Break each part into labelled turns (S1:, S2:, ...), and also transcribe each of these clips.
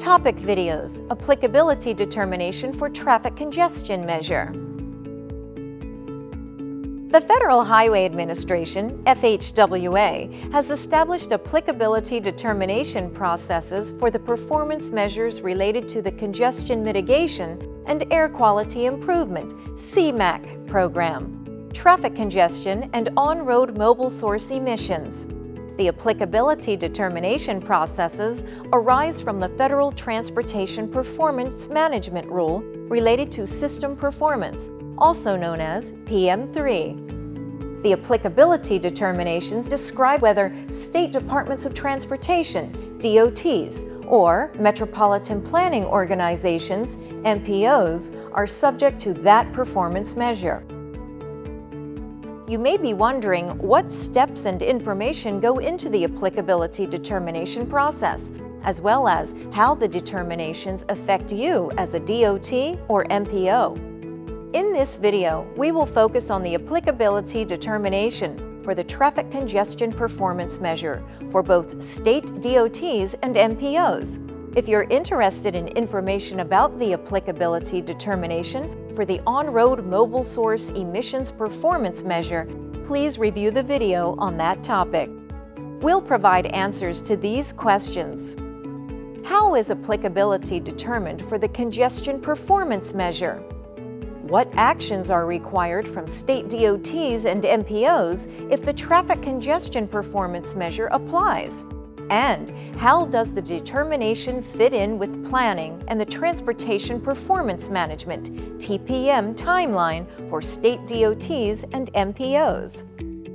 S1: Topic videos, applicability determination for traffic congestion measure. The Federal Highway Administration, FHWA, has established applicability determination processes for the performance measures related to the Congestion Mitigation and Air Quality Improvement (CMAQ) program, traffic congestion, and on-road mobile source emissions. The applicability determination processes arise from the Federal Transportation Performance Management Rule related to system performance, also known as PM3. The applicability determinations describe whether state departments of transportation, DOTs, or metropolitan planning organizations, MPOs, are subject to that performance measure. You may be wondering what steps and information go into the applicability determination process, as well as how the determinations affect you as a DOT or MPO. In this video, we will focus on the applicability determination for the traffic congestion performance measure for both state DOTs and MPOs. If you're interested in information about the applicability determination for the on-road mobile source emissions performance measure, please review the video on that topic. We'll provide answers to these questions. How is applicability determined for the congestion performance measure? What actions are required from state DOTs and MPOs if the traffic congestion performance measure applies? And how does the determination fit in with planning and the Transportation Performance Management (TPM) timeline for state DOTs and MPOs?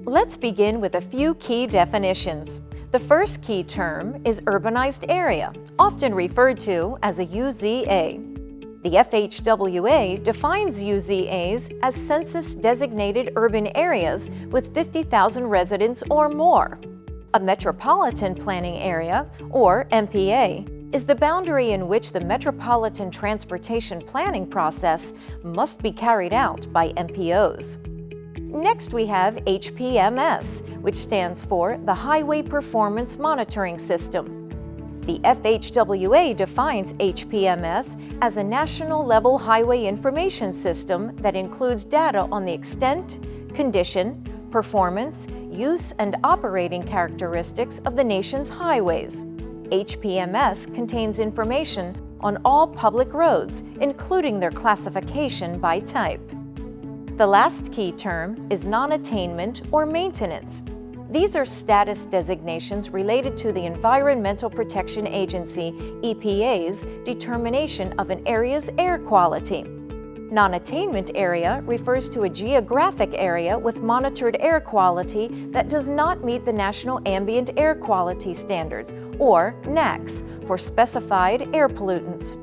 S1: Let's begin with a few key definitions. The first key term is urbanized area, often referred to as a UZA. The FHWA defines UZAs as census-designated urban areas with 50,000 residents or more. A metropolitan planning area, or MPA, is the boundary in which the metropolitan transportation planning process must be carried out by MPOs. Next, we have HPMS, which stands for the Highway Performance Monitoring System. The FHWA defines HPMS as a national-level highway information system that includes data on the extent, condition, performance, use, and operating characteristics of the nation's highways. HPMS contains information on all public roads, including their classification by type. The last key term is non-attainment or maintenance. These are status designations related to the Environmental Protection Agency, EPA's, determination of an area's air quality. Non-attainment area refers to a geographic area with monitored air quality that does not meet the National Ambient Air Quality Standards, or NAAQS, for specified air pollutants.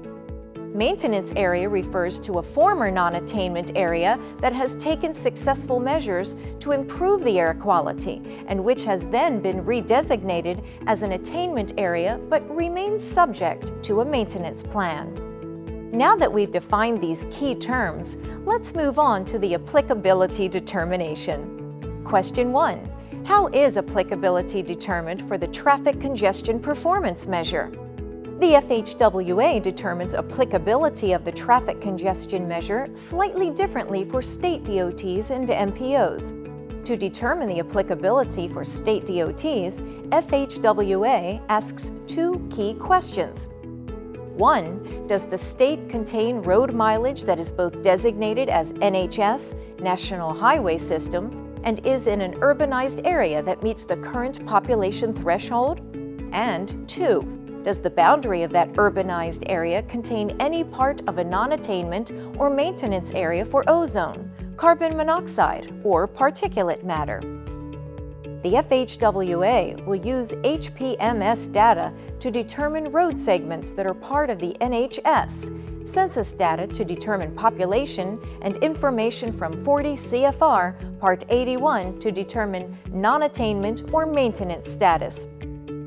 S1: Maintenance area refers to a former non-attainment area that has taken successful measures to improve the air quality and which has then been redesignated as an attainment area but remains subject to a maintenance plan. Now that we've defined these key terms, let's move on to the applicability determination. Question 1. How is applicability determined for the traffic congestion performance measure? The FHWA determines applicability of the traffic congestion measure slightly differently for state DOTs and MPOs. To determine the applicability for state DOTs, FHWA asks two key questions. 1. Does the state contain road mileage that is both designated as NHS, National Highway System, and is in an urbanized area that meets the current population threshold? And 2. Does the boundary of that urbanized area contain any part of a non-attainment or maintenance area for ozone, carbon monoxide, or particulate matter? The FHWA will use HPMS data to determine road segments that are part of the NHS, census data to determine population, and information from 40 CFR Part 81 to determine non-attainment or maintenance status.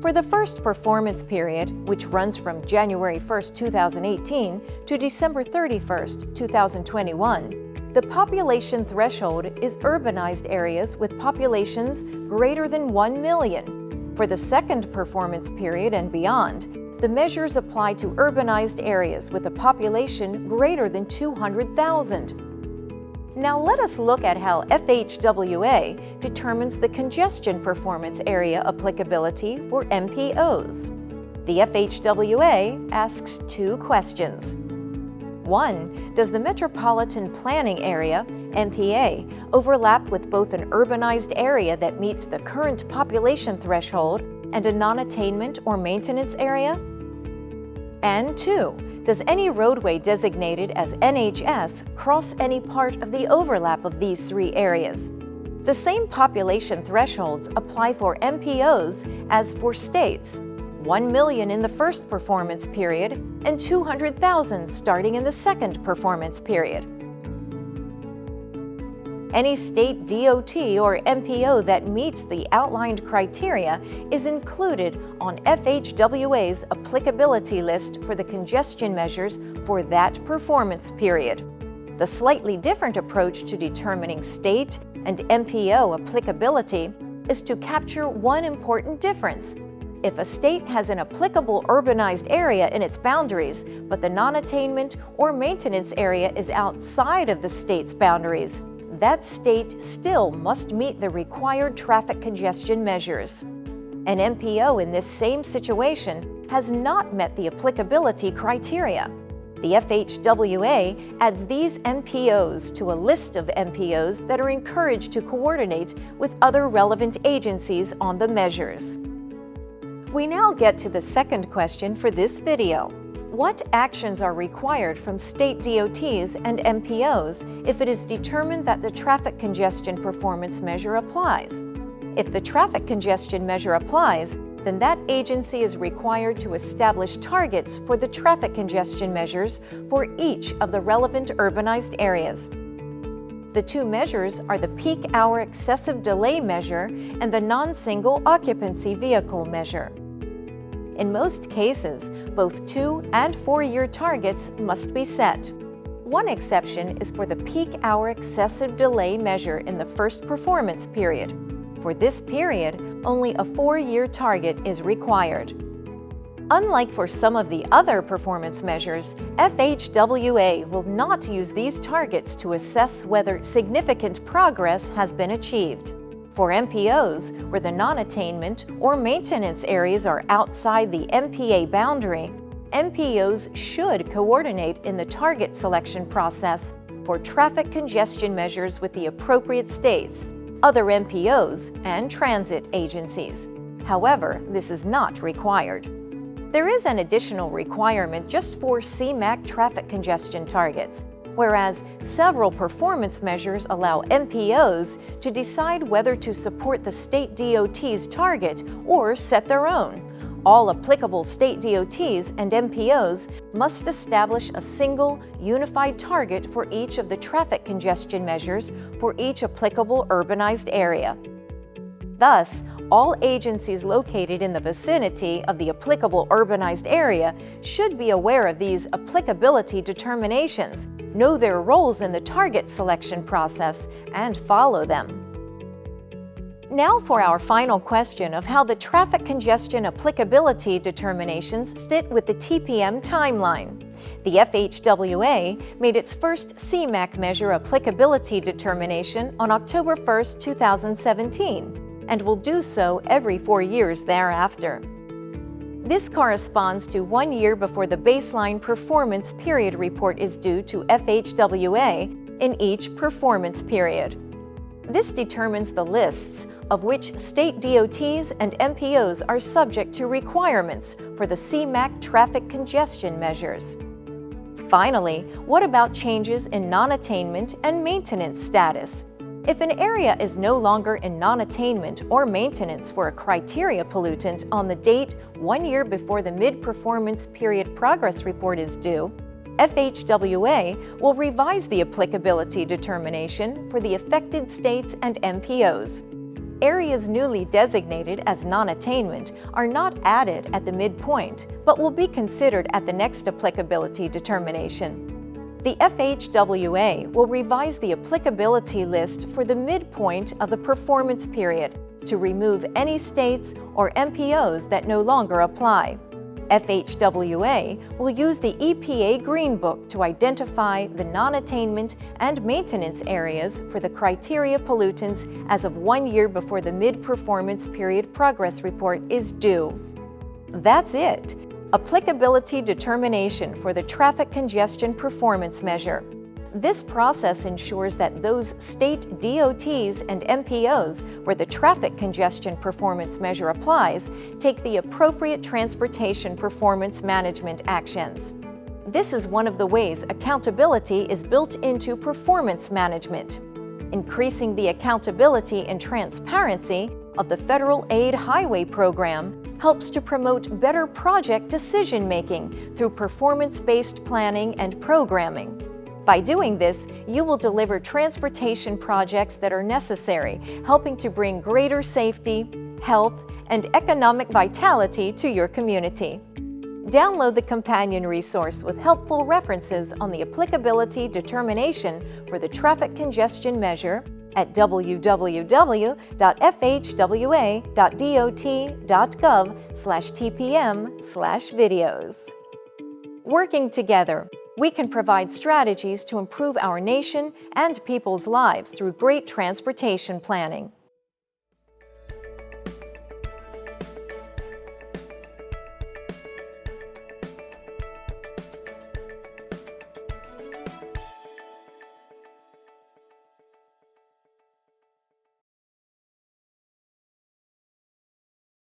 S1: For the first performance period, which runs from January 1, 2018 to December 31, 2021, the population threshold is urbanized areas with populations greater than 1 million. For the second performance period and beyond, The measures apply to urbanized areas with a population greater than 200,000. Now let us look at how FHWA determines the congestion performance area applicability for MPOs. The FHWA asks two questions. 1. Does the Metropolitan Planning Area, MPA, overlap with both an urbanized area that meets the current population threshold and a non-attainment or maintenance area? And 2. Does any roadway designated as NHS cross any part of the overlap of these three areas? The same population thresholds apply for MPOs as for states: 1 million in the first performance period and 200,000 starting in the second performance period. Any state DOT or MPO that meets the outlined criteria is included on FHWA's applicability list for the congestion measures for that performance period. The slightly different approach to determining state and MPO applicability is to capture one important difference. If a state has an applicable urbanized area in its boundaries, but the non-attainment or maintenance area is outside of the state's boundaries, that state still must meet the required traffic congestion measures. An MPO in this same situation has not met the applicability criteria. The FHWA adds these MPOs to a list of MPOs that are encouraged to coordinate with other relevant agencies on the measures. We now get to the second question for this video. What actions are required from state DOTs and MPOs if it is determined that the traffic congestion performance measure applies? If the traffic congestion measure applies, then that agency is required to establish targets for the traffic congestion measures for each of the relevant urbanized areas. The two measures are the peak hour excessive delay measure and the non-single occupancy vehicle measure. In most cases, both 2- and 4-year targets must be set. One exception is for the peak hour excessive delay measure in the first performance period. For this period, only a 4-year target is required. Unlike for some of the other performance measures, FHWA will not use these targets to assess whether significant progress has been achieved. For MPOs, where the non-attainment or maintenance areas are outside the MPA boundary, MPOs should coordinate in the target selection process for traffic congestion measures with the appropriate states, other MPOs, and transit agencies. However, this is not required. There is an additional requirement just for CMAQ traffic congestion targets, whereas several performance measures allow MPOs to decide whether to support the state DOT's target or set their own. All applicable state DOTs and MPOs must establish a single, unified target for each of the traffic congestion measures for each applicable urbanized area. Thus, all agencies located in the vicinity of the applicable urbanized area should be aware of these applicability determinations, know their roles in the target selection process, and follow them. Now for our final question of how the traffic congestion applicability determinations fit with the TPM timeline. The FHWA made its first CMAQ measure applicability determination on October 1, 2017, and will do so every 4 years thereafter. This corresponds to 1 year before the baseline performance period report is due to FHWA in each performance period. This determines the lists of which state DOTs and MPOs are subject to requirements for the CMAQ traffic congestion measures. Finally, what about changes in non-attainment and maintenance status? If an area is no longer in non-attainment or maintenance for a criteria pollutant on the date 1 year before the mid-performance period progress report is due, FHWA will revise the applicability determination for the affected states and MPOs. Areas newly designated as non-attainment are not added at the midpoint, but will be considered at the next applicability determination. The FHWA will revise the applicability list for the midpoint of the performance period to remove any states or MPOs that no longer apply. FHWA will use the EPA Green Book to identify the non-attainment and maintenance areas for the criteria pollutants as of 1 year before the mid-performance period progress report is due. That's it. Applicability determination for the traffic congestion performance measure. This process ensures that those state DOTs and MPOs where the traffic congestion performance measure applies take the appropriate transportation performance management actions. This is one of the ways accountability is built into performance management. Increasing the accountability and transparency of the Federal Aid Highway Program helps to promote better project decision-making through performance-based planning and programming. By doing this, you will deliver transportation projects that are necessary, helping to bring greater safety, health, and economic vitality to your community. Download the companion resource with helpful references on the applicability determination for the traffic congestion measure at www.fhwa.dot.gov/tpm/videos. Working together, we can provide strategies to improve our nation and people's lives through great transportation planning.